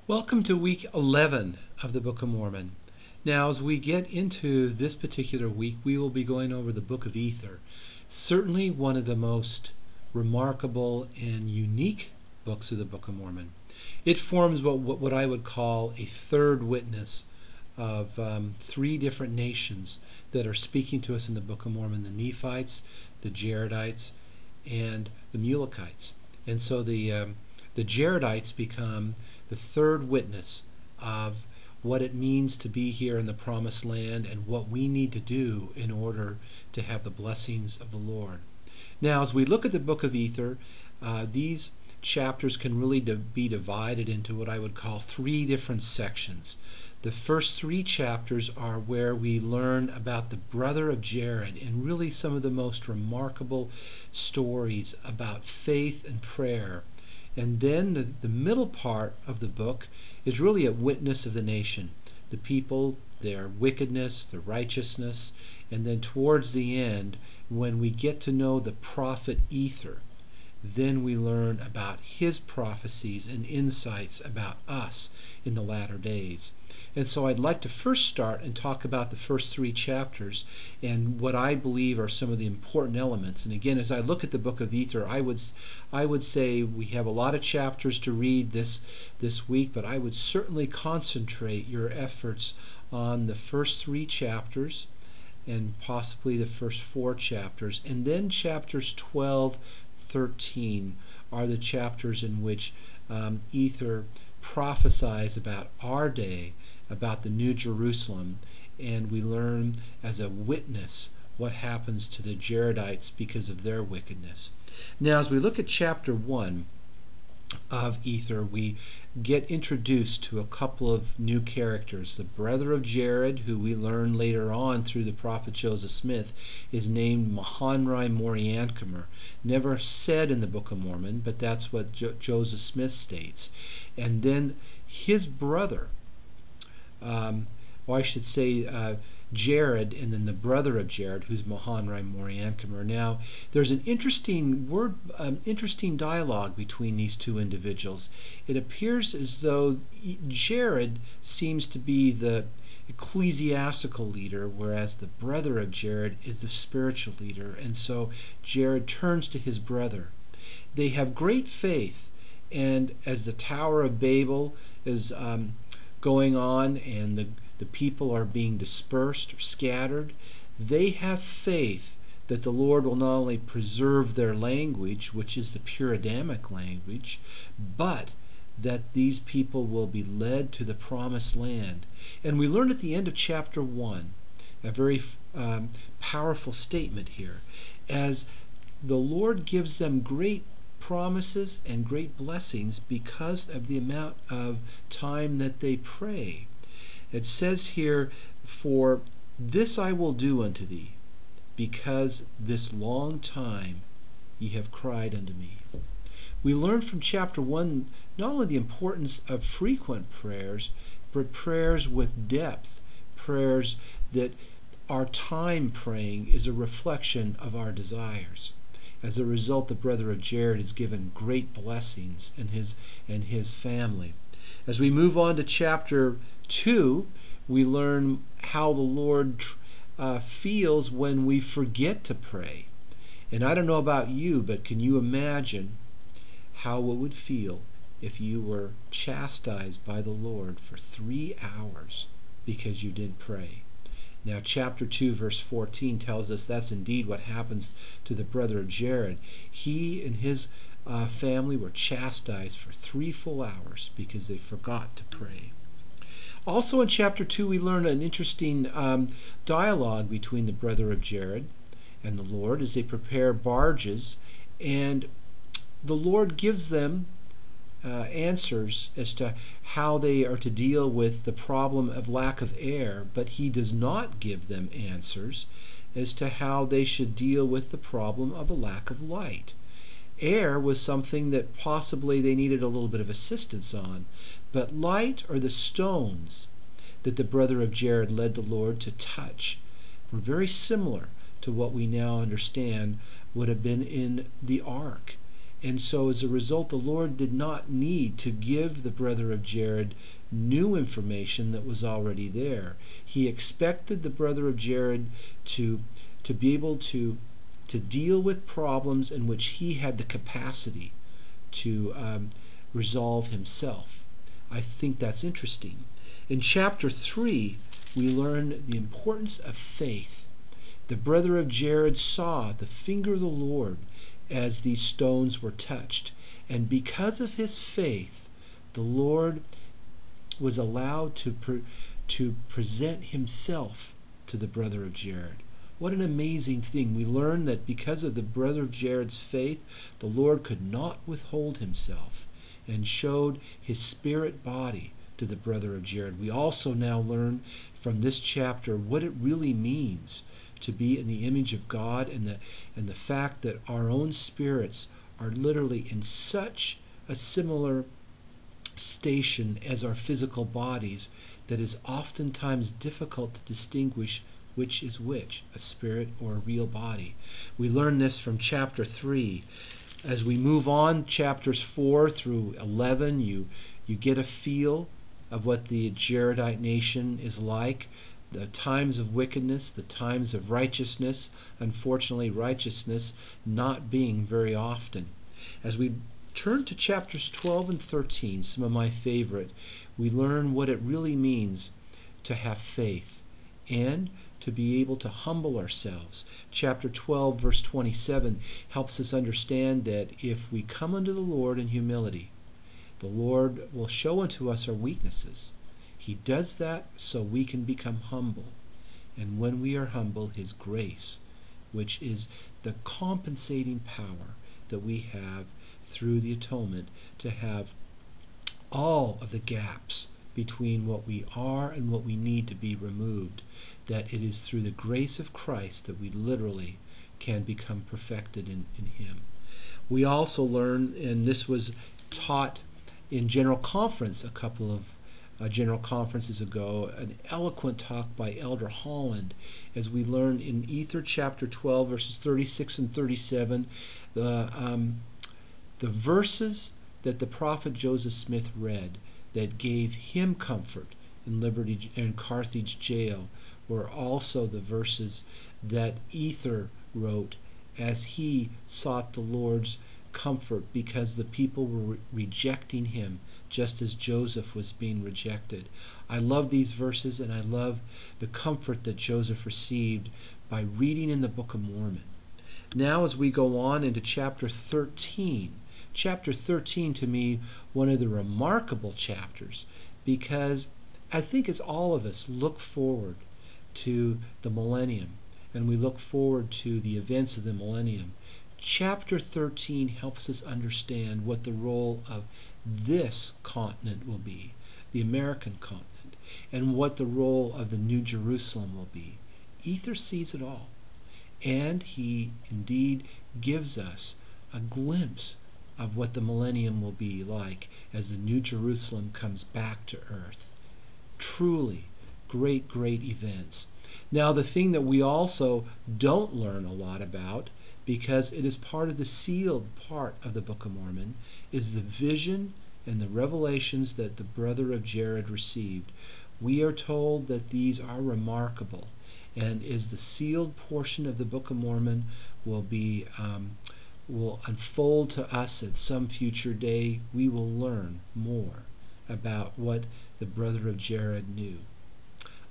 Welcome to week 11 of the Book of Mormon. Now, as we get into this particular week, we will be going over the Book of Ether. Certainly one of the most remarkable and unique books of the Book of Mormon. It forms what I would call a third witness of three different nations that are speaking to us in the Book of Mormon: the Nephites, the Jaredites, and the Mulekites. And so the Jaredites become the third witness of what it means to be here in the Promised Land and what we need to do in order to have the blessings of the Lord. Now, as we look at the Book of Ether, these chapters can really be divided into what I would call three different sections. The first three chapters are where we learn about the brother of Jared and really some of the most remarkable stories about faith and prayer. And then the middle part of the book is really a witness of the nation, the people, their wickedness, their righteousness, and then towards the end, when we get to know the prophet Ether, then we learn about his prophecies and insights about us in the latter days. And so I'd like to first start and talk about the first three chapters and what I believe are some of the important elements. And again, as I look at the Book of Ether, I would say we have a lot of chapters to read this week, but I would certainly concentrate your efforts on the first three chapters and possibly the first four chapters. And then chapters 12, 13 are the chapters in which Ether prophesies about our day, about the New Jerusalem, and we learn as a witness what happens to the Jaredites because of their wickedness. Now, as we look at chapter 1 of Ether, we get introduced to a couple of new characters. The brother of Jared, who we learn later on through the prophet Joseph Smith, is named Mahonri Moriankamer. Never said in the Book of Mormon, but that's what Joseph Smith states. And then his brother, or I should say Jared, and then the brother of Jared, who's Mahonri Moriankamer. Now, there's an interesting dialogue between these two individuals. It appears as though Jared seems to be the ecclesiastical leader, whereas the brother of Jared is the spiritual leader. And so Jared turns to his brother. They have great faith, and as the Tower of Babel is going on and the people are being dispersed or scattered, they have faith that the Lord will not only preserve their language, which is the pure Adamic language, but that these people will be led to the Promised Land. And we learn at the end of chapter 1 a very powerful statement here, as the Lord gives them great promises and great blessings because of the amount of time that they pray. It says here, "For this I will do unto thee, because this long time ye have cried unto me." We learn from chapter 1 not only the importance of frequent prayers, but prayers with depth, prayers that our time praying is a reflection of our desires. As a result, the brother of Jared is given great blessings in his family. As we move on to chapter 2, we learn how the Lord feels when we forget to pray. And I don't know about you, but can you imagine how it would feel if you were chastised by the Lord for 3 hours because you didn't pray? Now, chapter 2, verse 14 tells us that's indeed what happens to the brother of Jared. He and his family were chastised for 3 full hours because they forgot to pray. Also in chapter 2, we learn an interesting dialogue between the brother of Jared and the Lord as they prepare barges, and the Lord gives them answers as to how they are to deal with the problem of lack of air, but he does not give them answers as to how they should deal with the problem of a lack of light. Air was something that possibly they needed a little bit of assistance on, but light, or the stones that the brother of Jared led the Lord to touch, were very similar to what we now understand would have been in the ark. And so as a result, the Lord did not need to give the brother of Jared new information that was already there. He expected the brother of Jared to be able to deal with problems in which he had the capacity to resolve himself. I think that's interesting. In chapter 3, we learn the importance of faith. The brother of Jared saw the finger of the Lord as these stones were touched. And because of his faith, the Lord was allowed to present himself to the brother of Jared. What an amazing thing. We learn that because of the brother of Jared's faith, the Lord could not withhold himself and showed his spirit body to the brother of Jared. We also now learn from this chapter what it really means to be in the image of God, and the fact that our own spirits are literally in such a similar station as our physical bodies that is oftentimes difficult to distinguish which is which, a spirit or a real body. We learn this from chapter 3. As we move on, chapters 4 through 11, you get a feel of what the Jaredite nation is like, the times of wickedness, the times of righteousness, unfortunately righteousness not being very often. As we turn to chapters 12 and 13, some of my favorite, we learn what it really means to have faith and to be able to humble ourselves. Chapter 12, verse 27 helps us understand that if we come unto the Lord in humility, the Lord will show unto us our weaknesses. He does that so we can become humble. And when we are humble, His grace, which is the compensating power that we have through the atonement to have all of the gaps between what we are and what we need to be removed, that it is through the grace of Christ that we literally can become perfected in Him. We also learn, and this was taught in General Conference a couple of General Conferences ago, an eloquent talk by Elder Holland, as we learn in Ether chapter 12, verses 36 and 37, the verses that the prophet Joseph Smith read that gave him comfort in Liberty and Carthage jail were also the verses that Ether wrote as he sought the Lord's comfort because the people were rejecting him just as Joseph was being rejected. I love these verses, and I love the comfort that Joseph received by reading in the Book of Mormon. Now as we go on into chapter 13, chapter 13 to me, one of the remarkable chapters, because I think as all of us look forward to the millennium and we look forward to the events of the millennium, chapter 13 helps us understand what the role of this continent will be, the American continent, and what the role of the New Jerusalem will be. Ether sees it all, and he indeed gives us a glimpse of what the millennium will be like as the New Jerusalem comes back to earth. Truly great, great events. Now, the thing that we also don't learn a lot about, because it is part of the sealed part of the Book of Mormon, is the vision and the revelations that the brother of Jared received. We are told that these are remarkable, and as the sealed portion of the Book of Mormon will unfold to us at some future day, we will learn more about what the brother of Jared knew.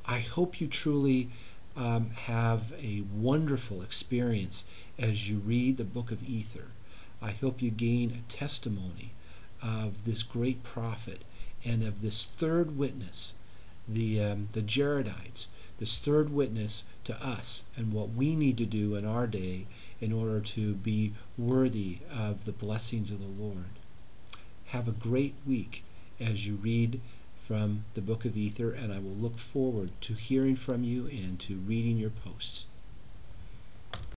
I hope you truly have a wonderful experience as you read the book of Ether. I hope you gain a testimony of this great prophet and of this third witness, the Jaredites, this third witness to us and what we need to do in our day in order to be worthy of the blessings of the Lord. Have a great week as you read from the book of Ether, and I will look forward to hearing from you and to reading your posts.